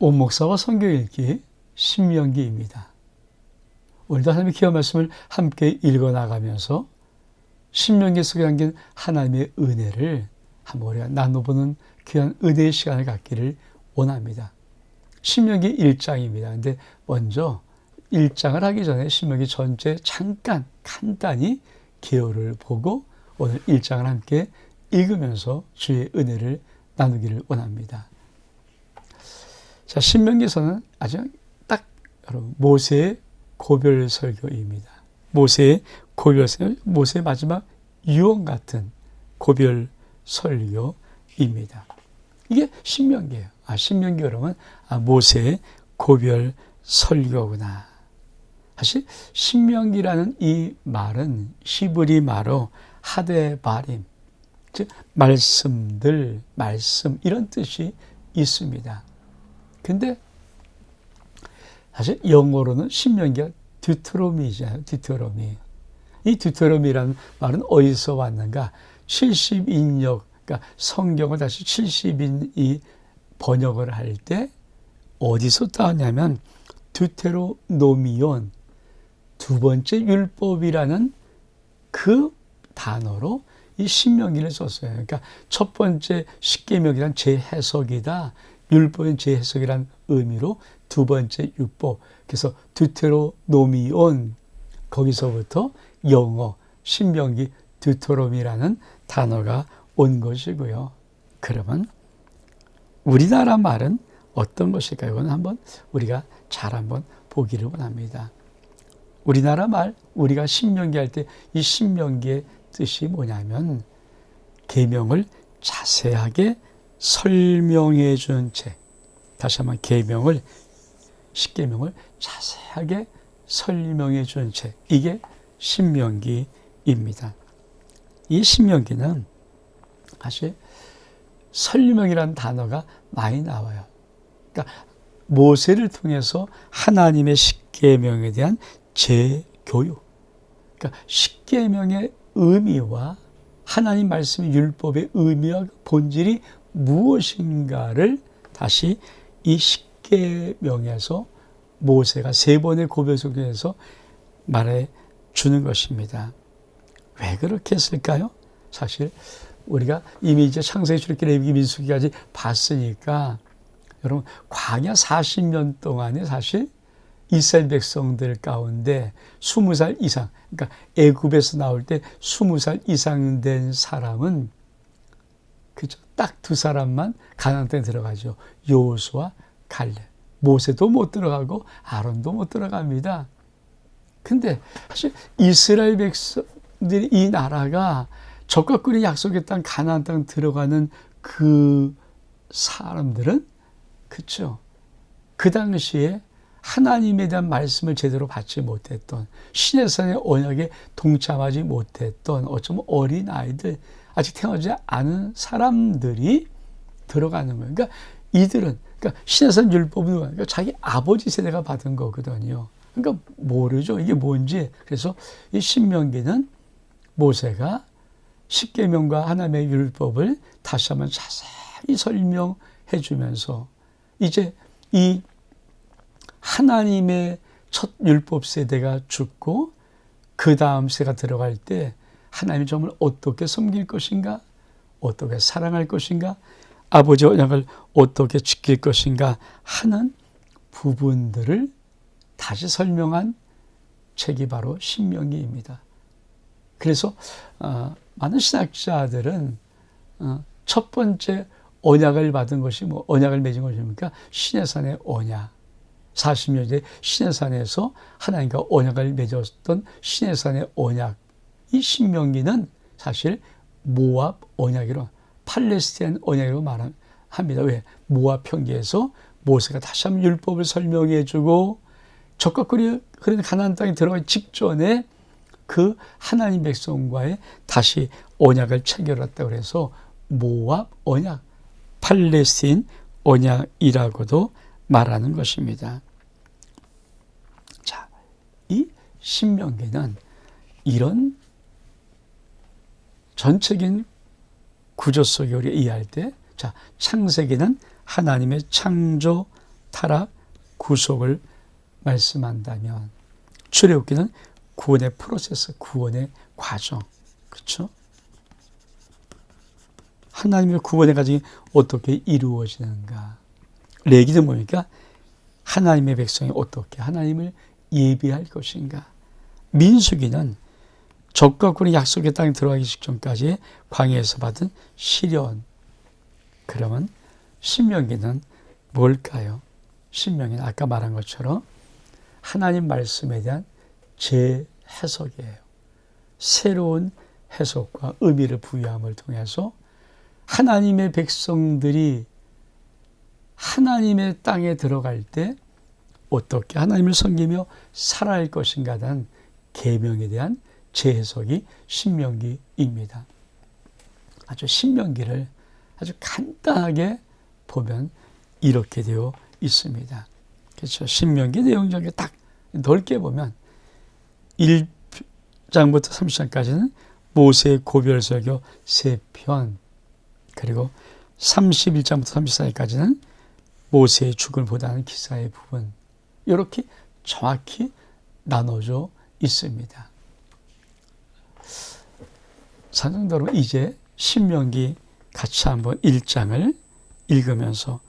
온 목사와 성경 읽기 신명기입니다. 오늘도 하나님의 귀한 말씀을 함께 읽어나가면서 신명기 속에 담긴 하나님의 은혜를 한번 우리가 나눠보는 귀한 은혜의 시간을 갖기를 원합니다. 신명기 1장입니다. 근데 먼저 1장을 하기 전에 신명기 전체 잠깐 간단히 개요를 보고 오늘 1장을 함께 읽으면서 주의 은혜를 나누기를 원합니다. 자, 신명기서는 아주 딱 여러분 모세의 고별 설교입니다. 모세의 고별 설교, 모세의 마지막 유언 같은 고별 설교입니다. 이게 신명기예요. 신명기 여러분, 모세의 고별 설교구나. 사실 신명기라는 이 말은 히브리 말로 하데바림, 즉 말씀들, 말씀 이런 뜻이 있습니다. 근데 사실 영어로는 신명기가 듀트로미잖아요. 듀트로미. 이 듀트로미라는 말은 어디서 왔는가? 70인역, 그러니까 성경을 다시 70인이 번역을 할 때 어디서 따왔냐면 듀테로노미온, 두 번째 율법이라는 그 단어로 이 신명기를 썼어요. 그러니까 첫 번째 십계명이란 재해석이다. 율법은 재해석이란 의미로 두 번째 율법. 그래서 듀테로노미온, 거기서부터 영어 신명기 듀테로미라는 단어가 온 것이고요. 그러면 우리나라 말은 어떤 것일까요? 이건 한번 우리가 잘 한번 보기를 원합니다. 우리나라 말, 우리가 신명기 할 때 이 신명기의 뜻이 뭐냐면 계명을 자세하게 설명해 준 책. 다시 한번 계명을, 십계명을 자세하게 설명해 준 책. 이게 신명기입니다. 이 신명기는 사실 설명이라는 단어가 많이 나와요. 그러니까 모세를 통해서 하나님의 십계명에 대한 재교육. 그러니까 십계명의 의미와 하나님 말씀의 율법의 의미와 본질이 무엇인가를 다시 이 십계명에서 모세가 세 번의 고별 설교에서 말해 주는 것입니다. 왜 그렇게 했을까요? 사실 우리가 이미 이제 창세기, 출애굽기, 레위기, 민수기까지 봤으니까 여러분 광야 40년 동안에 사실 이스라엘 백성들 가운데 20살 이상, 그러니까 애굽에서 나올 때 20살 이상 된 사람은 그죠? 딱 두 사람만 가나안 땅에 들어가죠. 여호수아, 갈렙. 모세도 못 들어가고 아론도 못 들어갑니다. 근데 사실 이스라엘 백성들이 이 나라가 적과 꿀이 약속의 땅 가나안 땅 들어가는 그 사람들은 그렇죠. 그 당시에 하나님에 대한 말씀을 제대로 받지 못했던, 신의 산의 언약에 동참하지 못했던 어쩌면 어린 아이들, 아직 태어나지 않은 사람들이 들어가는 거예요. 그러니까 이들은, 그러니까 신의 산 율법은 그러니까 자기 아버지 세대가 받은 거거든요. 그러니까 모르죠. 이게 뭔지. 그래서 이 신명기는 모세가 십계명과 하나님의 율법을 다시 한번 자세히 설명해 주면서 이제 이 하나님의 첫 율법 세대가 죽고 그 다음 세대가 들어갈 때 하나님이 정말 어떻게 섬길 것인가, 어떻게 사랑할 것인가, 아버지의 언약을 어떻게 지킬 것인가 하는 부분들을 다시 설명한 책이 바로 신명기입니다. 그래서 많은 신학자들은 첫 번째 언약을 받은 것이 뭐 언약을 맺은 것입니까? 신의 산의 언약. 40년 전에 신의 산에서 하나님과 언약을 맺었던 신의 산의 언약. 이 신명기는 사실 모압 언약이로, 팔레스타인 언약이라고 말합니다. 왜? 모압 평지에서 모세가 다시 한번 율법을 설명해 주고 적과 꿀이 흐르는 가나안 땅에 들어가기 직전에 그 하나님 백성과의 다시 언약을 체결했다고 해서 모압 언약, 팔레스타인 언약이라고도 말하는 것입니다. 자, 이 신명기는 이런 전체적인 구조 속에 우리가 이해할 때, 자, 창세기는 하나님의 창조 타락, 구속을 말씀한다면 출애굽기는 구원의 프로세스, 구원의 과정, 그렇죠? 하나님의 구원의 과정이 어떻게 이루어지는가? 레위기는 뭡니까? 하나님의 백성이 어떻게 하나님을 예비할 것인가? 민수기는 적과 꾼이 약속의 땅에 들어가기 직전까지 광야에서 받은 시련. 그러면 신명기는 뭘까요? 신명기는 아까 말한 것처럼 하나님 말씀에 대한 재해석이에요. 새로운 해석과 의미를 부여함을 통해서 하나님의 백성들이 하나님의 땅에 들어갈 때 어떻게 하나님을 섬기며 살아갈 것인가에 대한 계명에 대한 재해석이 신명기입니다. 아주 신명기를 아주 간단하게 보면 이렇게 되어 있습니다. 그렇죠? 신명기 내용 중에 딱 넓게 보면 1장부터 30장까지는 모세의 고별설교 3편, 그리고 31장부터 34장까지는 모세의 죽음을 보다는 기사의 부분, 이렇게 정확히 나눠져 있습니다. 사랑하는 여러분, 이제 신명기 같이 한번 1장을 읽으면서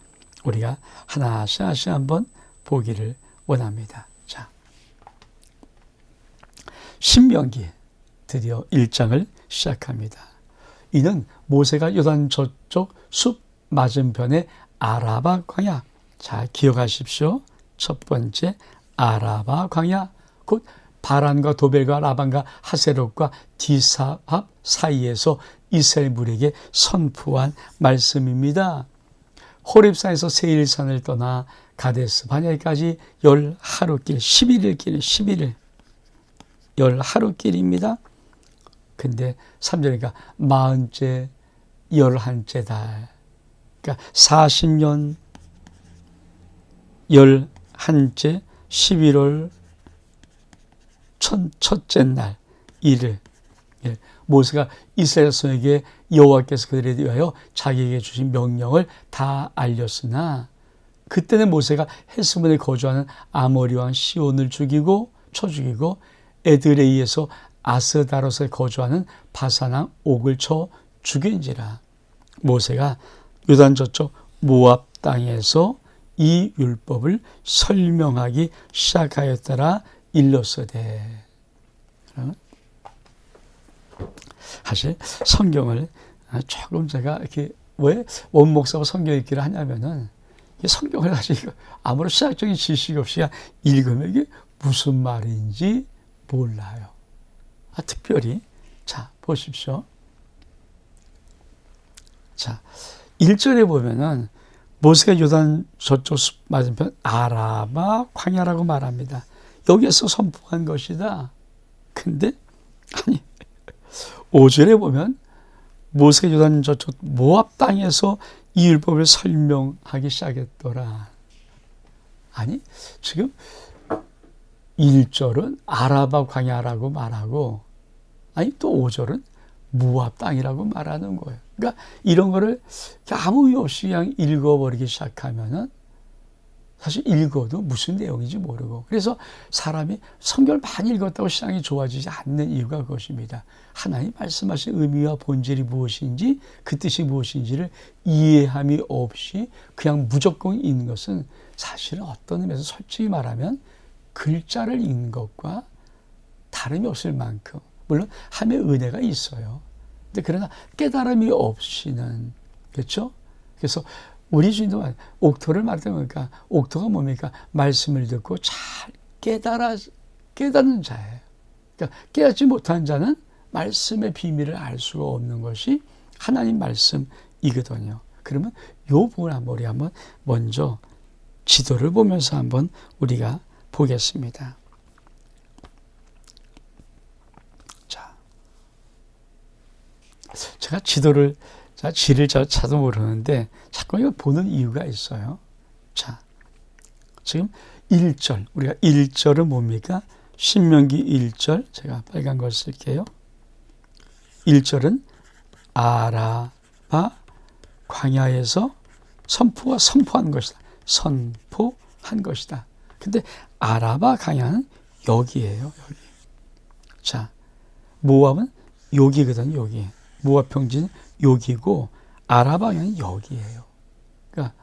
우리가 하나씩 한번 보기를 원합니다. 자, 신명기 드디어 1장을 시작합니다. 이는 모세가 요단 저쪽 숲 맞은편의 아라바 광야. 자, 기억하십시오. 첫 번째 아라바 광야, 곧 바란과 도벨과 라반과 하세롯과 디사합 사이에서 이스라엘 무리에게 선포한 말씀입니다. 호렙산에서 세일산을 떠나 가데스 바네아까지 10하루길, 11일 길, 11일 10하루길입니다. 근데 3절이니까 40째 11째 달, 그러니까 40년 11째 11월 첫째 날 일을, 모세가 이스라엘 백성에게 여호와께서 그들에 대하여 자기에게 주신 명령을 다 알렸으나 그때는 모세가 헬스본에 거주하는 아모리 왕 시온을 쳐 죽이고 에드레이에서 아스다롯에 거주하는 바산 왕 옥을 쳐 죽인지라. 모세가 요단 저쪽 모압 땅에서 이 율법을 설명하기 시작하였더라 일렀으되. 사실 성경을 조금 제가 이렇게 왜 원목사와 성경 읽기를 하냐면은 성경을 사실 아무런 시작적인 지식 없이 읽으면 이게 무슨 말인지 몰라요. 특별히 자 보십시오. 자 1절에 보면은 모세가 요단 저쪽 숲 맞은편 아라바 광야라고 말합니다. 여기에서 선포한 것이다. 근데 아니 5절에 보면 모세가 요단 저쪽 모압 땅에서 이 율법을 설명하기 시작했더라. 아니 지금 1절은 아라바 광야라고 말하고, 아니 또 5절은 모압 땅이라고 말하는 거예요. 그러니까 이런 거를 아무 이유 없이 그냥 읽어버리기 시작하면은 사실 읽어도 무슨 내용인지 모르고, 그래서 사람이 성경을 많이 읽었다고 신앙이 좋아지지 않는 이유가 그것입니다. 하나님 말씀하신 의미와 본질이 무엇인지, 그 뜻이 무엇인지를 이해함이 없이 그냥 무조건 읽는 것은 사실은 어떤 의미에서 솔직히 말하면 글자를 읽는 것과 다름이 없을 만큼, 물론 함의 은혜가 있어요. 근데 그러나 깨달음이 없이는, 그렇죠? 그래서 우리 주님도 옥토를 말하다 보니까 옥토가 뭡니까? 말씀을 듣고 잘 깨닫는 자예요. 그러니까 깨닫지 못한 자는 말씀의 비밀을 알 수가 없는 것이 하나님 말씀이거든요. 그러면 요 부분 우리 한번 먼저 지도를 보면서 한번 우리가 보겠습니다. 자, 제가 지를 자도 모르는데 자꾸 이거 보는 이유가 있어요. 자, 지금 1절, 우리가 1절은 뭡니까? 신명기 1절, 제가 빨간 걸 쓸게요. 1절은 아라바 광야에서 선포한 것이다. 선포, 한 것이다. 근데 아라바 광야는 여기예요. 여기. 자, 모압은 여기거든. 여기. 모압 평지는 여기고 아라바 광야는 여기예요. 그러니까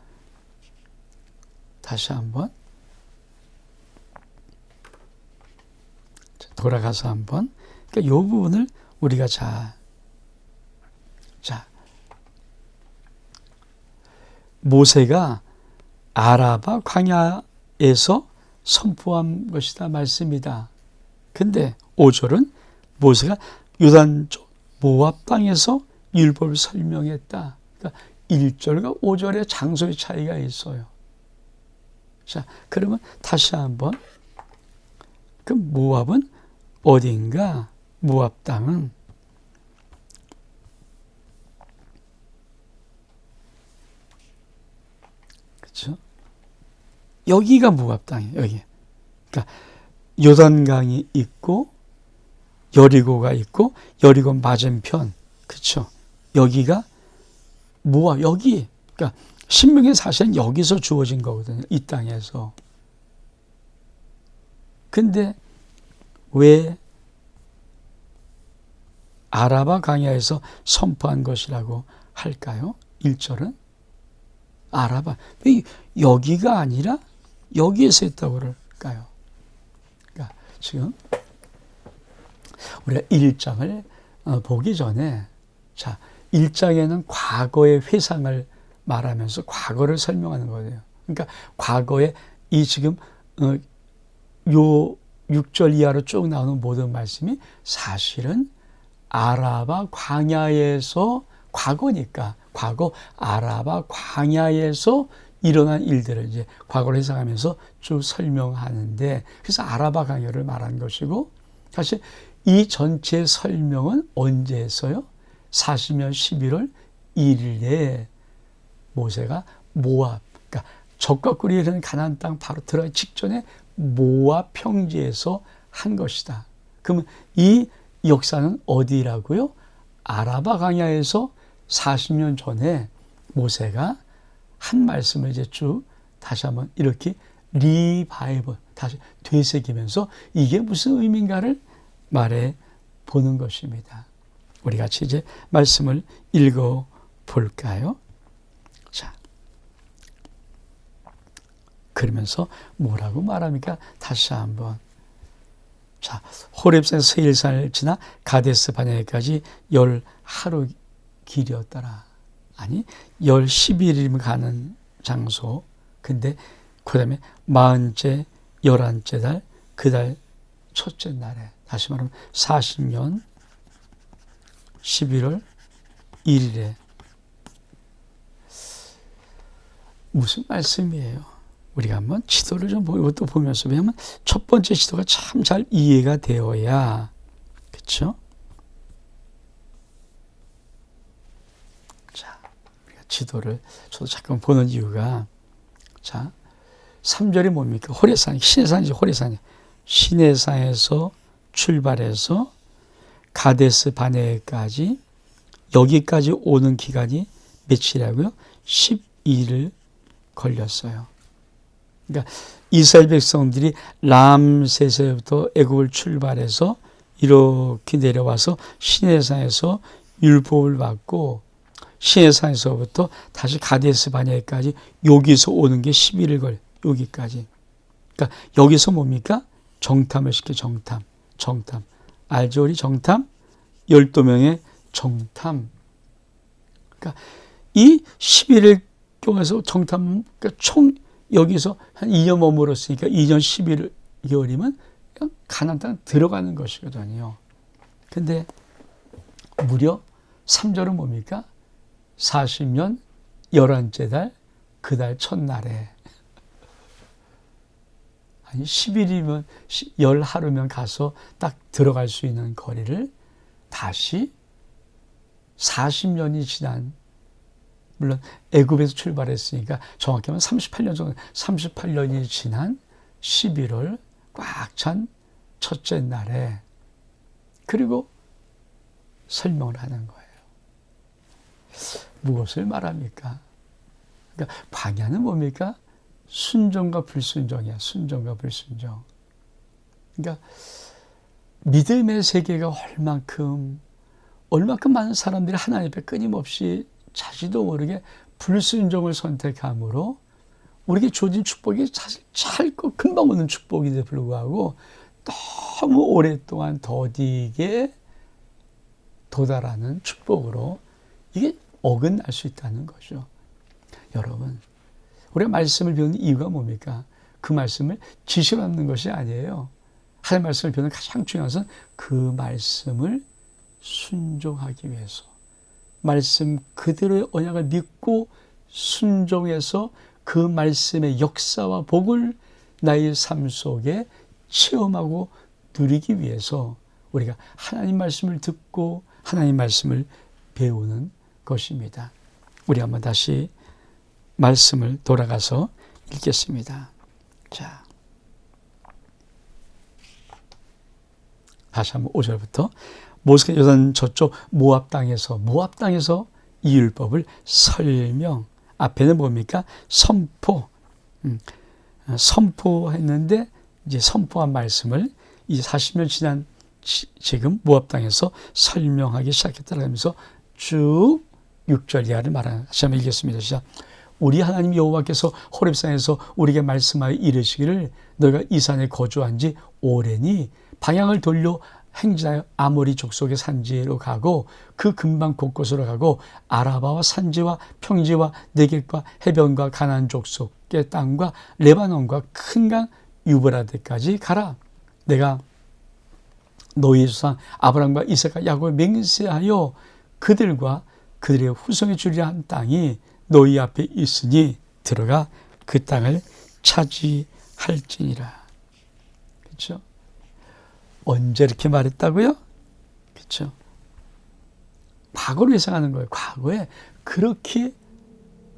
다시 한번 돌아가서 한번, 그러니까 이 부분을 우리가 자, 모세가 아라바 광야에서 선포한 것이다 말씀이다. 근데 5절은 모세가 요단쪽 모압 땅에서 율법을 설명했다. 그러니까 1절과 5절의 장소의 차이가 있어요. 자, 그러면 다시 한번, 그 모압은 어딘가? 모압 땅은 그렇죠? 여기가 모압 땅이에요. 여기. 그러니까 요단강이 있고 여리고가 있고 여리고 맞은편, 그렇죠? 여기가 모압, 여기. 그러니까 신명의 사실은 여기서 주어진 거거든요. 이 땅에서. 근데 왜 아라바 광야에서 선포한 것이라고 할까요? 1절은 아라바, 왜 여기가 아니라 여기에서 했다고 그럴까요? 그러니까 지금 우리가 1장을 보기 전에, 자, 1장에는 과거의 회상을 말하면서 과거를 설명하는 거예요. 그러니까 과거에 이 지금 요 6절 이하로 쭉 나오는 모든 말씀이 사실은 아라바 광야에서, 과거니까 과거 아라바 광야에서 일어난 일들을 이제 과거를 해석하면서 쭉 설명하는데, 그래서 아라바 광야를 말한 것이고, 사실 이 전체 설명은 언제 했어요? 40년 11월 1일에 모세가 모압, 그러니까 적과 꿀이 흐르는 가나안 땅 바로 들어가기 직전에 모압 평지에서 한 것이다. 그러면 이 역사는 어디라고요? 아라바 광야에서 40년 전에 모세가 한 말씀을 이제 쭉 다시 한번 이렇게 리바이벌, 다시 되새기면서 이게 무슨 의미인가를 말해 보는 것입니다. 우리 같이 이제 말씀을 읽어 볼까요? 자, 그러면서 뭐라고 말합니까? 다시 한번. 자, 호렙산 세일산을 지나 가데스 바네까지 10하루 길이었더라. 아니, 10일이면 가는 장소. 근데 그 다음에 40째, 11째 달, 그 달 첫째 날에, 다시 말하면 40년 11월 1일에. 무슨 말씀이에요? 우리가 한번 지도를 좀 이것도 보면서, 왜냐하면 첫 번째 지도가 참 잘 이해가 되어야, 그렇죠? 자, 우리가 지도를 저도 잠깐 보는 이유가, 자, 3절이 뭡니까? 호레산, 시내산이죠. 호레산이. 시내산에서 출발해서 가데스 바네까지, 여기까지 오는 기간이 며칠이라고요? 12일 걸렸어요. 그러니까 이스라엘 백성들이 람세스부터 애굽을 출발해서 이렇게 내려와서 시내산에서 율법을 받고, 시내산에서부터 다시 가데스 바네까지 여기서 오는 게 11일 걸, 여기까지. 그러니까 여기서 뭡니까? 정탐을 시켜. 정탐. 알죠? 우리 정탐? 12명의 정탐. 그러니까 이 11일 동안에서 정탐, 그러니까 총 여기서 한 2년 머물었으니까 2년 11개월이면 가나안 땅 들어가는 것이거든요. 근데 무려 3절은 뭡니까? 40년 11째 달, 그 달 첫날에. 아니, 10일이면 10하루면 가서 딱 들어갈 수 있는 거리를 다시 40년이 지난, 물론 애굽에서 출발했으니까 정확히 하면 38년 정도, 38년이 지난 11월 꽉 찬 첫째 날에, 그리고 설명을 하는 거예요. 무엇을 말합니까? 그러니까 광야는 뭡니까? 순종과 불순종이야. 순종과 불순종. 그러니까 믿음의 세계가 얼만큼 많은 사람들이 하나님 앞에 끊임없이 자기도 모르게 불순종을 선택함으로 우리에게 주어진 축복이 사실 짧고 금방 오는 축복인데 불구하고 너무 오랫동안 더디게 도달하는 축복으로 이게 어긋날 수 있다는 거죠. 여러분, 우리가 말씀을 배우는 이유가 뭡니까? 그 말씀을 지시로 남는 것이 아니에요. 하나님의 말씀을 배우는 가장 중요한 것은 그 말씀을 순종하기 위해서, 말씀 그대로의 언약을 믿고 순종해서 그 말씀의 역사와 복을 나의 삶 속에 체험하고 누리기 위해서 우리가 하나님 말씀을 듣고 하나님 말씀을 배우는 것입니다. 우리 한번 다시 말씀을 돌아가서 읽겠습니다. 자, 다시 한번 5절부터 모세가 여전 저쪽 모압 땅에서 이 율법을 설명, 앞에는 뭡니까? 선포했는데 이제 선포한 말씀을 이 40년 지난 지금 모압 땅에서 설명하기 시작했다고 하면서 쭉 6절 이하를 말하는, 다시 한번 읽겠습니다. 시작. 우리 하나님 여호와께서 호렙산에서 우리에게 말씀하여 이르시기를 너희가 이 산에 거주한 지 오래니 방향을 돌려 행진하여 아모리 족속의 산지로 가고 그 근방 곳곳으로 가고 아라바와 산지와 평지와 네겝과 해변과 가나안 족속의 땅과 레바논과 큰 강 유브라데까지 가라. 내가 너희 조상 아브라함과 이삭과 야곱을 맹세하여 그들과 그들의 후손에 주리라 한 땅이 너희 앞에 있으니 들어가 그 땅을 차지할지니라. 그렇죠? 언제 이렇게 말했다고요? 그렇죠? 과거를 회상하는 거예요. 과거에 그렇게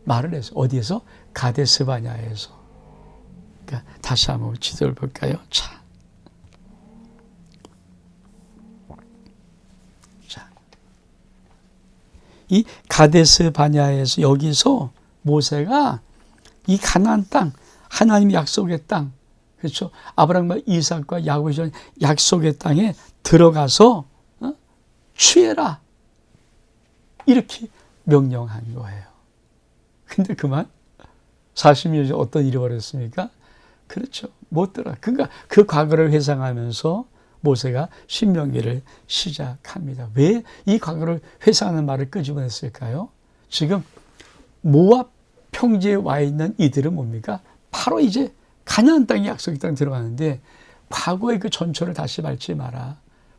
말을 해서 어디에서? 가데스 바냐에서. 그러니까 다시 한번 지도를 볼까요? 자, 이 가데스 바냐에서 여기서 모세가 이 가나안 땅, 하나님의 약속의 땅, 그렇죠? 아브라함과 이삭과 야곱이 전 약속의 땅에 들어가서 취해라 이렇게 명령한 거예요. 근데 그만 40년 전에 어떤 일이 벌어졌습니까? 그렇죠. 못 들어. 그러니까 그 과거를 회상하면서 모세가 신명기를 시작합니다. 왜 이 과거를 회상하는 말을 끄집어냈을까요? 지금 모압 평지에 와 있는 이들은 뭡니까? 바로 이제 가나안 땅의 약속의 땅에 들어가는데 과거의 그 전초를 다시 밟지 마라.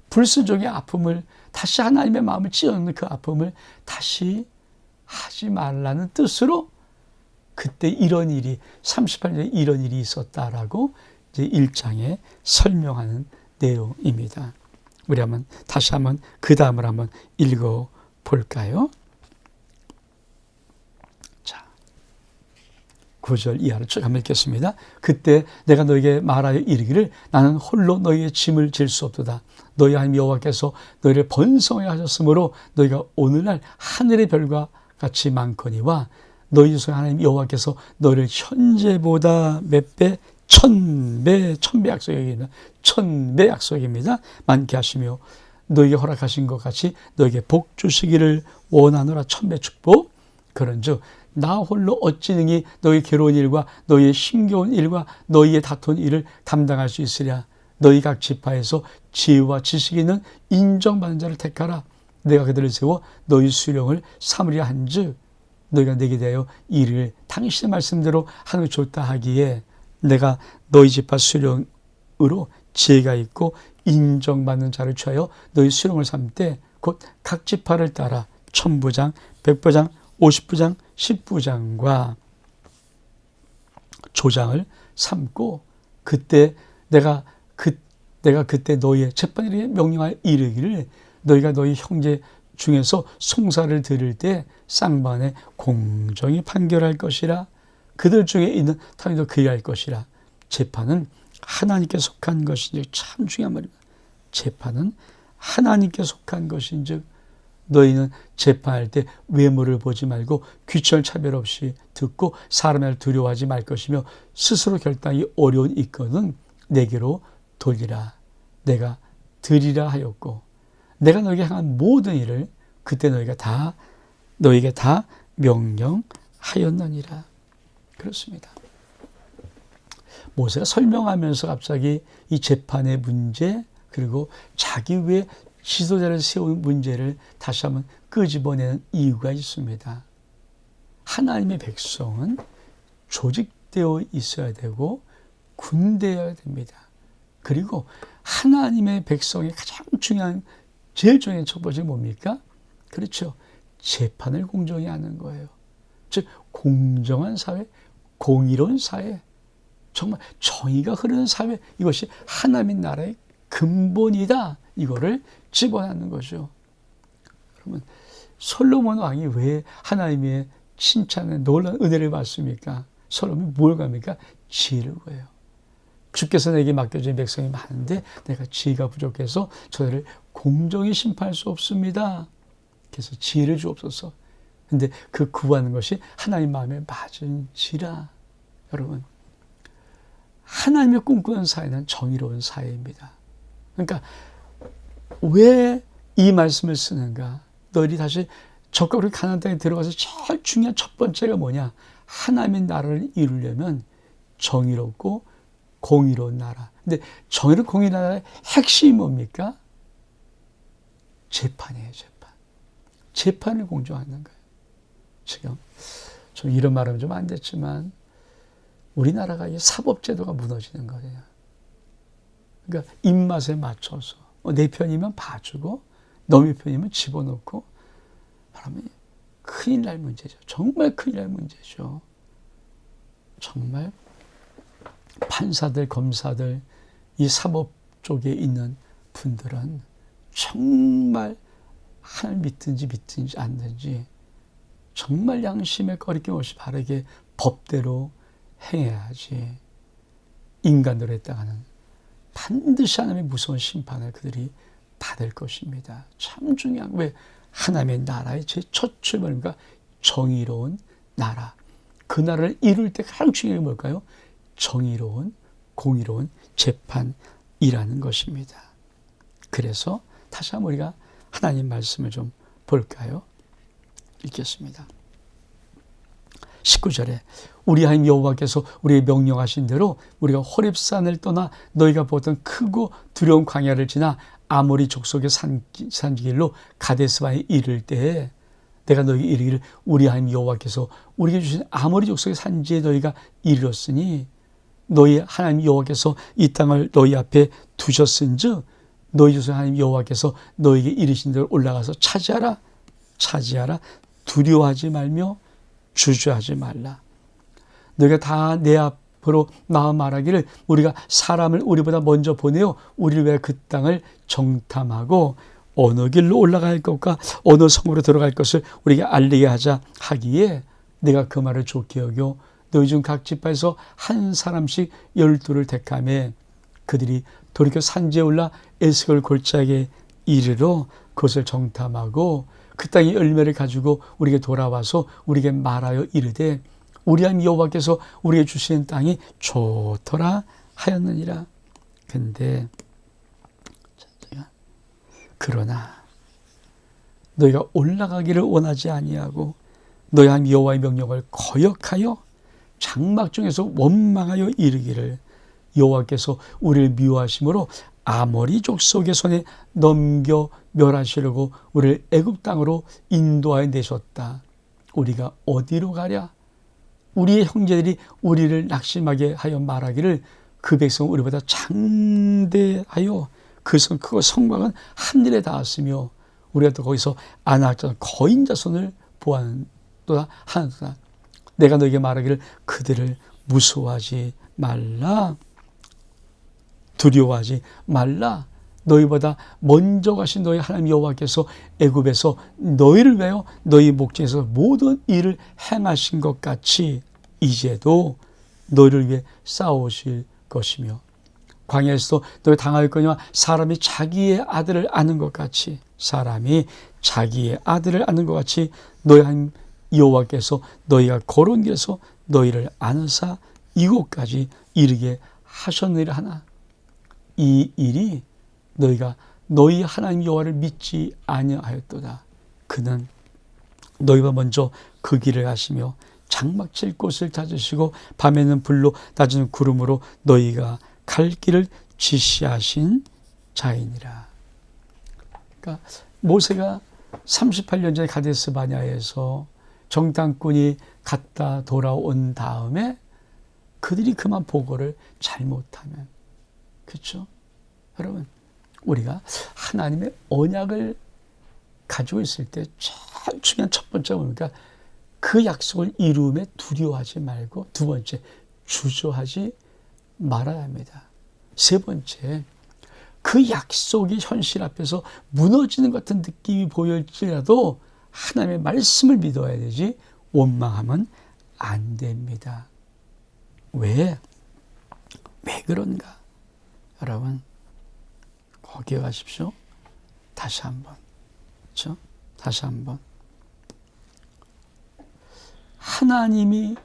불순종의 아픔을 다시 하나님의 마음을 찢어놓는 그 아픔을 다시 하지 말라는 뜻으로 그때 이런 일이 38년에 이런 일이 있었다라고 이제 1장에 설명하는 내용입니다. 우리 한번 다시 한번 그 다음을 한번 읽어 볼까요? 자, 9절 이하를 쭉 한번 읽겠습니다. 그때 내가 너에게 말하여 이르기를 나는 홀로 너희의 짐을 질 수 없도다. 너희 하나님 여호와께서 너희를 번성하게 하셨으므로 너희가 오늘날 하늘의 별과 같이 많거니와 너희 조상 하나님 여호와께서 너희를 현재보다 몇 배? 1000배 약속입니다. 1000배 약속입니다. 많게 하시며 너희에게 허락하신 것 같이 너희에게 복 주시기를 원하노라. 1000배 축복. 그런즉 나 홀로 어찌 능히 너희 괴로운 일과 너희의 힘겨운 일과 너희의 다툰 일을 담당할 수 있으랴. 너희 각 지파에서 지혜와 지식이 있는 인정받는 자를 택하라. 내가 그들을 세워 너희 수령을 삼으려 한즉 너희가 내게 대하여 이를 당신의 말씀대로 하는 것이 좋다 하기에 내가 너희 지파 수령으로 지혜가 있고 인정받는 자를 취하여 너희 수령을 삼되 곧 각 지파를 따라 1000부장, 100부장, 50부장, 10부장과 조장을 삼고 그때 내가 그때 너희의 재판일에 명령하여 이르기를 너희가 너희 형제 중에서 송사를 들을 때 쌍반에 공정히 판결할 것이라. 그들 중에 있는 타인도 그리할 것이라. 재판은 하나님께 속한 것인즉, 참 중요한 말입니다. 재판은 하나님께 속한 것인즉 너희는 재판할 때 외모를 보지 말고 귀천 차별 없이 듣고 사람을 두려워하지 말 것이며 스스로 결단이 어려운 이건은 내게로 돌리라. 내가 드리라 하였고 내가 너에게 향한 모든 일을 그때 너에게 다 명령하였느니라. 그렇습니다. 모세가 설명하면서 갑자기 이 재판의 문제 그리고 자기 위에 지도자를 세운 문제를 다시 한번 끄집어내는 이유가 있습니다. 하나님의 백성은 조직되어 있어야 되고 군대여야 됩니다. 그리고 하나님의 백성의 가장 중요한 제일 중요한 첫 번째 뭡니까? 그렇죠. 재판을 공정히 하는 거예요. 즉 공정한 사회, 공의로운 사회, 정말 정의가 흐르는 사회, 이것이 하나님의 나라의 근본이다. 이거를 집어넣는 거죠. 그러면 솔로몬 왕이 왜 하나님의 칭찬에 놀라운 은혜를 받습니까? 솔로몬이 뭘 갑니까? 지혜를 구해요. 주께서 내게 맡겨진 백성이 많은데 내가 지혜가 부족해서 저들을 공정히 심판할 수 없습니다. 그래서 지혜를 주옵소서. 근데 그 구하는 것이 하나님 마음에 맞은지라. 여러분, 하나님의 꿈꾸는 사회는 정의로운 사회입니다. 그러니까 왜 이 말씀을 쓰는가? 너희들이 다시 적극적으로 가나안 땅에 들어가서 제일 중요한 첫 번째가 뭐냐? 하나님의 나라를 이루려면 정의롭고 공의로운 나라. 근데 정의롭고 공의로운 나라의 핵심이 뭡니까? 재판이에요, 재판. 재판을 공정하는 거예요. 지금 좀 이런 말하면 좀 안 됐지만 우리나라가 이 사법제도가 무너지는 거예요. 그러니까 입맛에 맞춰서 내 편이면 봐주고 너의 편이면 집어넣고 그러면 큰일 날 문제죠. 정말 큰일 날 문제죠. 정말 판사들, 검사들, 이 사법 쪽에 있는 분들은 정말 하나님 믿든지 않든지 정말 양심에 거리낌 없이 바르게 법대로 행해야지 인간들에 따라가는 반드시 하나님의 무서운 심판을 그들이 받을 것입니다. 참 중요한, 왜? 하나님의 나라의 제 첫 출발인가? 정의로운 나라. 그 나라를 이룰 때 가장 중요한 게 뭘까요? 정의로운, 공의로운 재판이라는 것입니다. 그래서 다시 한번 우리가 하나님 말씀을 좀 볼까요? 읽겠습니다. 19절에 우리 하나님 여호와께서 우리에게 명령하신 대로 우리가 호렙산을 떠나 너희가 보던 크고 두려운 광야를 지나 아모리 족속의 산길로 가데스바에 이를 때에 내가 너희에게 이르기를 우리 하나님 여호와께서 우리에게 주신 아모리 족속의 산지에 너희가 이르렀으니 너희 하나님 여호와께서 이 땅을 너희 앞에 두셨은즉 너희 조상 하나님 여호와께서 너희에게 이르신 대로 올라가서 차지하라 두려워하지 말며 주저하지 말라. 너희가 다 내 앞으로 나와 말하기를 우리가 사람을 우리보다 먼저 보내어 우리를 위해 그 땅을 정탐하고 어느 길로 올라갈 것과 어느 성으로 들어갈 것을 우리에게 알리게 하자 하기에 내가 그 말을 좋게 여겨 너희 중 각 지파에서 한 사람씩 12를 택하며 그들이 돌이켜 산지에 올라 에스골 골짜기에 이르러 그것을 정탐하고 그 땅의 열매를 가지고 우리에게 돌아와서 우리에게 말하여 이르되 우리 하나님 여호와께서 우리에게 주시는 땅이 좋더라 하였느니라. 근데 그러나 너희가 올라가기를 원하지 아니하고 너희 하나님 여호와의 명령을 거역하여 장막 중에서 원망하여 이르기를 여호와께서 우리를 미워하심으로 아모리 족속의 손에 넘겨 멸하시려고 우리를 애굽 땅으로 인도하여 내셨다. 우리가 어디로 가랴? 우리의 형제들이 우리를 낙심하게 하여 말하기를 그 백성은 우리보다 장대하여 그 성 크고 성곽은 하늘에 닿았으며 우리가 또 거기서 아낙자 거인 자손을 보았도다 하는도다. 내가 너에게 말하기를 그들을 무서워하지 말라, 두려워하지 말라. 너희보다 먼저 가신 너희 하나님 여호와께서 애굽에서 너희를 위하여 너희 목전에서 모든 일을 행하신 것 같이 이제도 너희를 위해 싸우실 것이며 광야에서도 너희 당할 거니와 사람이 자기의 아들을 아는 것 같이 사람이 자기의 아들을 아는 것 같이 너희 하나님 여호와께서 너희가 걸어온 길에서 너희를 아느사 이곳까지 이르게 하셨느니라 하나. 이 일이 너희가 너희 하나님 여호와를 믿지 아니하였도다. 그는 너희가 먼저 그 길을 가시며 장막칠 곳을 찾으시고 밤에는 불로 낮에는 구름으로 너희가 갈 길을 지시하신 자이니라. 그러니까 모세가 38년 전에 가데스 바냐에서 정탐꾼이 갔다 돌아온 다음에 그들이 그만 보고를 잘못하면, 그렇죠? 여러분, 우리가 하나님의 언약을 가지고 있을 때 제일 중요한 첫 번째가 뭡니까? 그 약속을 이루음에 두려워하지 말고, 두 번째, 주저하지 말아야 합니다. 세 번째, 그 약속이 현실 앞에서 무너지는 것 같은 느낌이 보일지라도 하나님의 말씀을 믿어야 되지 원망하면 안 됩니다. 왜 그런가? 여러분, 꼭 기억하십시오. 다시 한번, 그렇죠? 다시 한번. 하나님이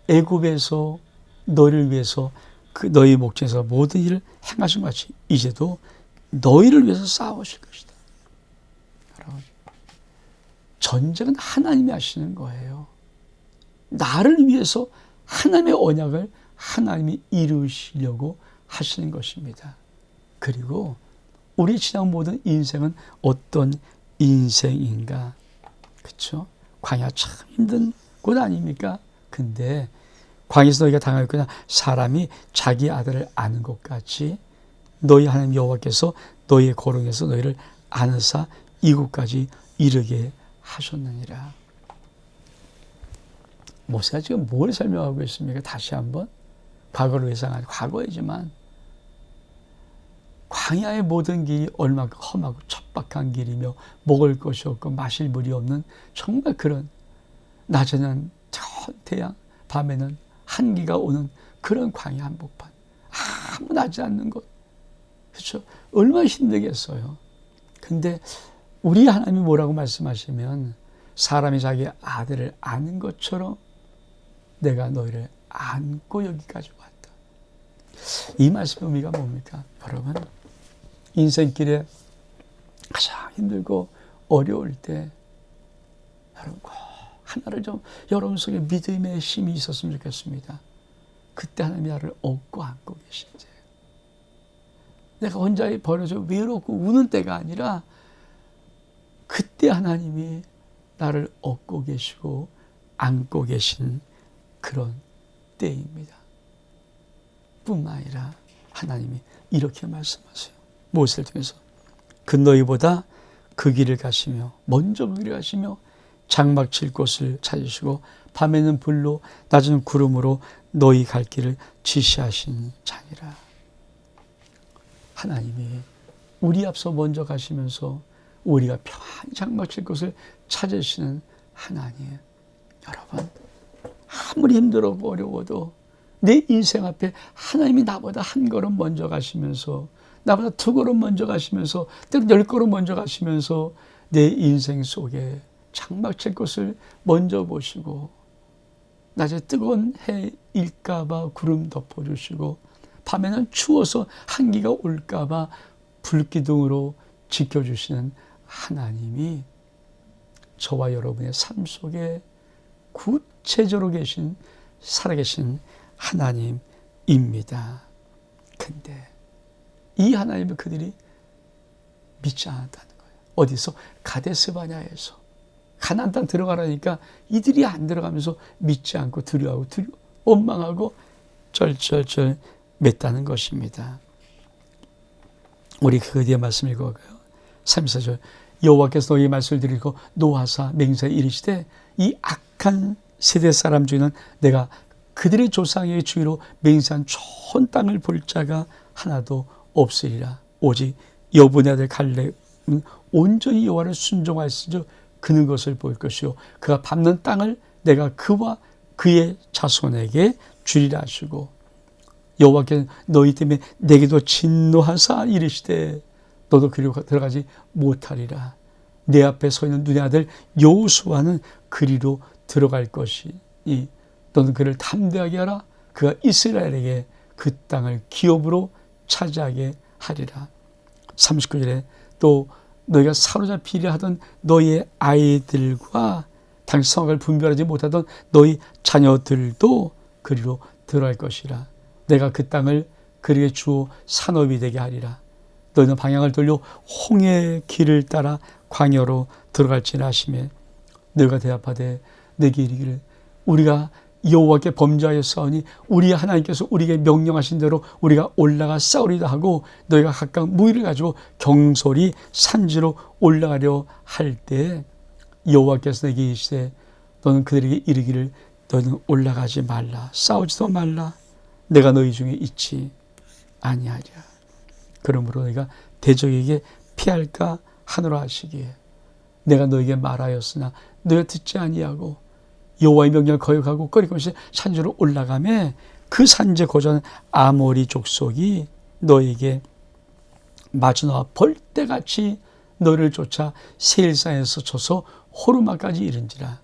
애굽에서 너희를 위해서 그 너희 목전에서 모든 일을 행하신 것 같이 이제도 너희를 위해서 싸우실 것이다. 여러분, 전쟁은 하나님이 하시는 거예요. 나를 위해서 하나님의 언약을 하나님이 이루시려고 하시는 것입니다. 그리고 우리 지난 모든 인생은 어떤 인생인가? 그렇죠? 광야 참 힘든 곳 아닙니까? 근데 광야에서 너희가 당하였구나. 사람이 자기 아들을 아는 것 같이 너희 하나님 여호와께서 너희의 거룩에서 너희를 아느사 이곳까지 이르게 하셨느니라. 모세가 지금 뭘 설명하고 있습니까? 다시 한번 과거를 회상하는 과거이지만 광야의 모든 길이 얼마나 험하고 척박한 길이며 먹을 것이 없고 마실 물이 없는 정말 그런, 낮에는 태양, 밤에는 한기가 오는 그런 광야 한복판, 아무 나지 않는 곳, 그렇죠? 얼마나 힘들겠어요. 근데 우리 하나님이 뭐라고 말씀하시면 사람이 자기 아들을 아는 것처럼 내가 너희를 안고 여기까지 왔다. 이 말씀의 의미가 뭡니까? 여러분, 인생길에 가장 힘들고 어려울 때 여러분 꼭 하나를 좀 여러분 속에 믿음의 힘이 있었으면 좋겠습니다. 그때 하나님이 나를 업고 안고 계신 때, 내가 혼자 버려져 외롭고 우는 때가 아니라 그때 하나님이 나를 업고 계시고 안고 계신 그런 때입니다. 뿐만 아니라 하나님이 이렇게 말씀하세요. 모세를 통해서 그 너희보다 그 길을 가시며 먼저 그 길을 가시며 장막 칠 곳을 찾으시고 밤에는 불로 낮에는 구름으로 너희 갈 길을 지시하신 자니라. 하나님이 우리 앞서 먼저 가시면서 우리가 평안히 장막 칠 곳을 찾으시는 하나님. 여러분, 아무리 힘들고 어려워도 내 인생 앞에 하나님이 나보다 한 걸음 먼저 가시면서, 나보다 두 걸음 먼저 가시면서, 때로 10걸음 먼저 가시면서 내 인생 속에 장막 칠 곳을 먼저 보시고, 낮에 뜨거운 해일까봐 구름 덮어주시고, 밤에는 추워서 한기가 올까봐 불기둥으로 지켜주시는 하나님이 저와 여러분의 삶 속에 구체적으로 살아계신 하나님입니다. 근데 이 하나님을 그들이 믿지 않았다는 거예요. 어디서? 가데스 바냐에서. 가나안 땅 들어가라니까 이들이 안 들어가면서 믿지 않고 두려워하고 원망하고 쩔쩔쩔 맸다는 것입니다. 우리 그 뒤에 말씀 읽어볼까요? 34절. 여호와께서 너희 말씀을 드리고 노하사 맹세하여 이르시되 이 악한 세대 사람 중에는 내가 그들의 조상의 주위로 맹세한 좋은 땅을 볼 자가 하나도 없으리라. 오직 여분의 아들 갈렙은 온전히 여호와를 순종하였으니 그는 것을 볼 것이요 그가 밟는 땅을 내가 그와 그의 자손에게 주리라 하시고, 여호와께서 너희 때문에 내게도 진노하사 이르시되 너도 그리로 들어가지 못하리라. 내 앞에 서 있는 눈의 아들 여호수아는 그리로 들어갈 것이니 너는 그를 담대하게 하라. 그가 이스라엘에게 그 땅을 기업으로 차지하게 하리라. 39절에 또 너희가 사로잡히려 하던 너희의 아이들과 당시 성악을 분별하지 못하던 너희 자녀들도 그리로 들어갈 것이라. 내가 그 땅을 그에게 주어 산업이 되게 하리라. 너희는 방향을 돌려 홍해의 길을 따라 광야로 들어갈지라 하시매 너희가 대답하되 내게 이르기를 우리가 여호와께 범죄하였사오니 우리 하나님께서 우리에게 명령하신 대로 우리가 올라가 싸우리다 하고 너희가 각각 무기를 가지고 경솔히 산지로 올라가려 할 때 여호와께서 내게 이르시되 너는 그들에게 이르기를 너희는 올라가지 말라 싸우지도 말라 내가 너희 중에 있지 아니하리라. 그러므로 너희가 대적에게 피할까 하노라 하시기에 내가 너에게 말하였으나 너희가 듣지 아니하고 여호와의 명령을 거역하고 꺼리건시 산지로 올라가매 그 산지에 거주하는 아모리 족속이 너에게 마주나와 벌떼같이 너를 쫓아 세일산에서 쳐서 호르마까지 이른지라.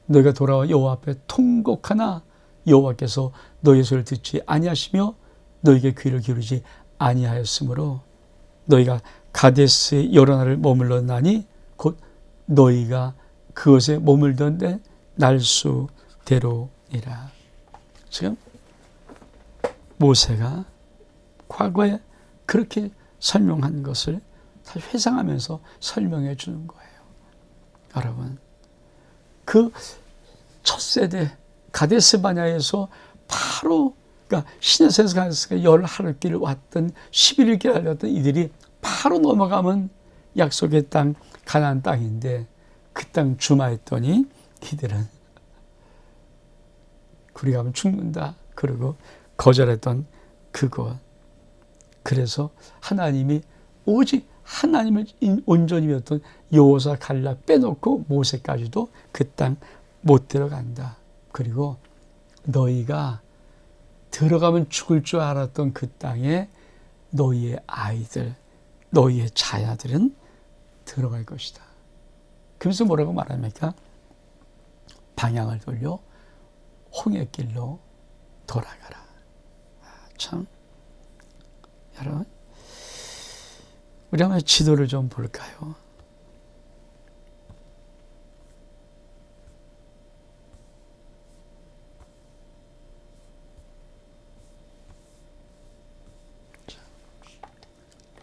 너희가 돌아와 여호와 앞에 통곡하나 여호와께서 너희의 소리를 듣지 아니하시며 너희에게 귀를 기울이지 아니하였으므로 너희가 가데스에 여러 날을 머물렀나니 곧 너희가 그것에 머물던 데 날수대로니라. 지금 모세가 과거에 그렇게 설명한 것을 다시 회상하면서 설명해 주는 거예요. 여러분, 그 첫 세대 가데스 바냐에서 바로 그러니까 시내산에서 가데스가 열 하루길 왔던 11일길 달렸던 이들이 바로 넘어가면 약속의 땅 가나안 땅인데 그 땅 주마했더니 이들은 우리 가면 죽는다 그러고 거절했던 그것. 그래서 하나님이 오직 하나님을 온전히 믿었던 여호수아 갈렙 빼놓고 모세까지도 그 땅 못 들어간다. 그리고 너희가 들어가면 죽을 줄 알았던 그 땅에 너희의 아이들, 너희의 자녀들은 들어갈 것이다. 그래서 뭐라고 말합니까? 방향을 돌려 홍해길로 돌아가라. 참, 여러분, 우리 한번 지도를 좀 볼까요?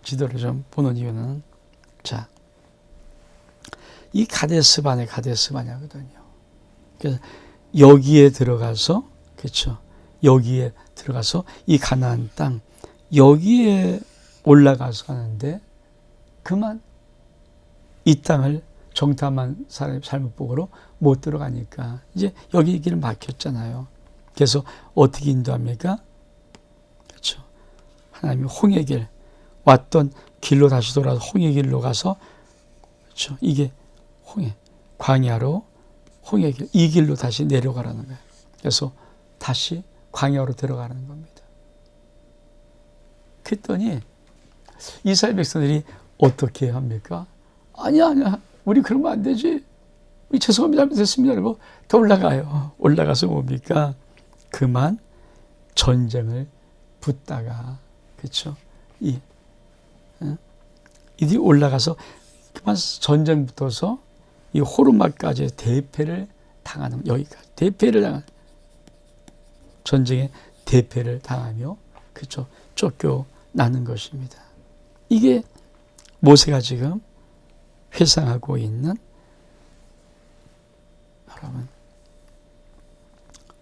지도를 좀 보는 이유는 자, 이 가데스 바냐거든요. 그래서 여기에 들어가서 그렇죠. 여기에 들어가서 이 가나안 땅 여기에 올라가서 가는데 그만 이 땅을 정탐한 사람의 잘못복으로 못 들어가니까 이제 여기 길은 막혔잖아요. 그래서 어떻게 인도합니까? 그렇죠. 하나님이 홍해길 왔던 길로 다시 돌아서 홍해길로 가서 그렇죠. 이게 홍해 광야로 홍해길 이 길로 다시 내려가라는 거예요. 그래서 다시 광야로 들어가는 겁니다. 그랬더니 이스라엘 백성들이 어떻게 합니까? 아니야 우리 그러면 안 되지. 우리 죄송합니다 잘못했습니다. 그리고 더 올라가요. 올라가서 뭡니까? 그만 전쟁을 붙다가 그렇죠. 이들이 올라가서 그만 전쟁 붙어서 이 호르마까지 대패를 당하는 여기까지 대패를 당하는 전쟁에 대패를 당하며 그렇죠. 쫓겨나는 것입니다. 이게 모세가 지금 회상하고 있는 여러분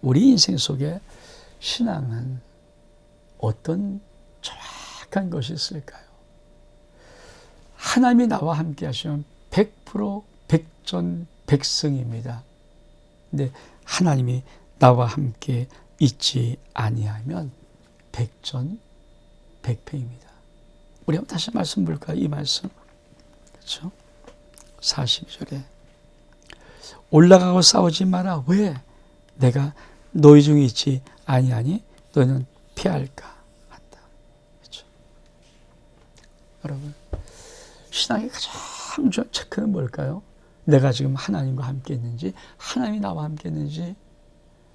우리 인생 속에 신앙은 어떤 정확한 것이 있을까요? 하나님이 나와 함께 하시면 100% 백전백승입니다. 근데 하나님이 나와 함께 있지 아니하면 백전백패입니다. 우리 한번 다시 말씀 볼까요? 이 말씀. 그렇죠? 42절에 올라가고 싸우지 마라. 왜? 내가 너희 중에 있지 아니하니 너희는 피할까 한다. 그렇죠? 여러분 신앙의 가장 가장 중요한 체크는 뭘까요? 내가 지금 하나님과 함께 있는지, 하나님이 나와 함께 있는지,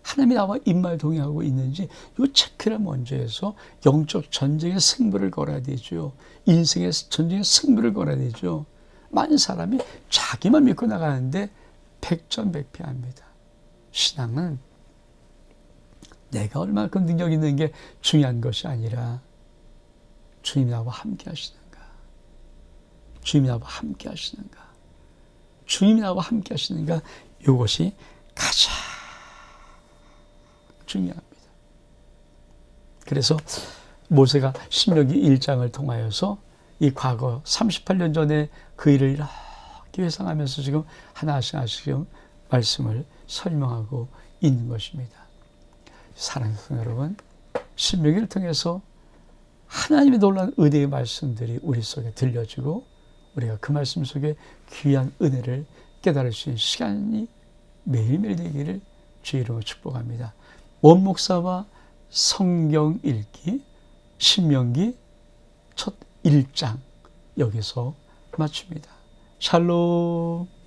하나님이 나와 입말 동의하고 있는지, 이 체크를 먼저 해서 영적 전쟁의 승부를 걸어야 되죠. 인생의 전쟁의 승부를 걸어야 되죠. 많은 사람이 자기만 믿고 나가는데 백전백패합니다. 신앙은 내가 얼마큼 능력 있는 게 중요한 것이 아니라 주님이 나와 함께 하시는가, 주님이 나와 함께 하시는가, 주님이 나와 함께 하시는가, 이것이 가장 중요합니다. 그래서 모세가 신명기 1장을 통하여서 이 과거 38년 전에 그 일을 이렇게 회상하면서 지금 하나씩 말씀을 설명하고 있는 것입니다. 사랑하는 여러분, 신명기를 통해서 하나님의 놀라운 은혜의 말씀들이 우리 속에 들려지고 우리가 그 말씀 속에 귀한 은혜를 깨달을 수 있는 시간이 매일매일 되기를 주의 이름으로 축복합니다. 원목사와 성경 읽기 신명기 첫 1장 여기서 마칩니다. 샬롬.